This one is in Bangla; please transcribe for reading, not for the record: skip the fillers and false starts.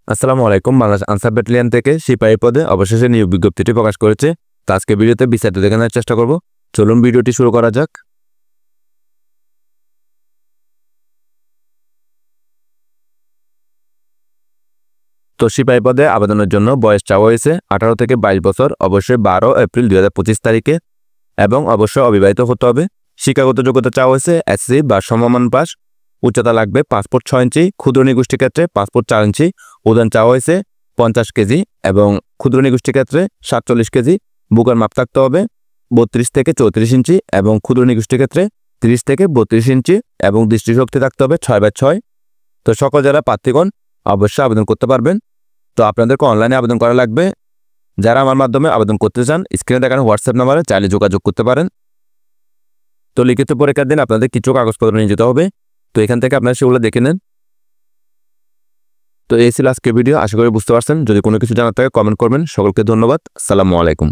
আসসালামু আলাইকুম। বাংলাদেশ আনসার ব্যাটালিয়ন থেকে সিপাহী পদে অবশেষে নিয়োগ বিজ্ঞপ্তিটি প্রকাশ করেছে। তো আজকে ভিডিওতে বিস্তারিত দেখানোর চেষ্টা করব। চলুন ভিডিওটি শুরু করা যাক। তো সিপাহী পদে আবেদনের জন্য বয়স চাওয়া হয়েছে 18 থেকে 22 বছর, অবশ্যই 12 এপ্রিল 2025 তারিখে, এবং অবশ্যই অবিবাহিত হতে হবে। শিক্ষাগত যোগ্যতা চাওয়া হয়েছে এসএসসি বা সমমান পাস। উচ্চতা লাগবে পাসপোর্ট 6 ইঞ্চি, ক্ষুদ্র নিগোষ্ঠীর ক্ষেত্রে পাসপোর্ট 4 ইঞ্চি। ওজন চাওয়া হয়েছে 50 কেজি এবং ক্ষুদ্র নিগোষ্ঠীর ক্ষেত্রে 47 কেজি। বুকের মাপ থাকতে হবে 32 থেকে 34 ইঞ্চি এবং ক্ষুদ্র নিগোষ্ঠীর ক্ষেত্রে 30 থেকে 32 ইঞ্চি এবং দৃষ্টিশক্তি থাকতে হবে 6/6। তো সকল যারা প্রার্থীগণ অবশ্যই আবেদন করতে পারবেন। তো আপনাদেরকে অনলাইনে আবেদন করা লাগবে। যারা আমার মাধ্যমে আবেদন করতে চান স্ক্রিনে দেখানো হোয়াটসঅ্যাপ নাম্বারে চাইলে যোগাযোগ করতে পারেন। তো লিখিত পরীক্ষার দিন আপনাদের কিছু কাগজপত্র নিয়ে যেতে হবে। তো এখান থেকে আপনারা সেগুলো দেখে নেন। তো এই ছিল আজকের ভিডিও। আশা করি বুঝতে পারছেন। যদি কোনো কিছু জানার থাকে কমেন্ট করবেন। সকলকে ধন্যবাদ। আসসালামু আলাইকুম।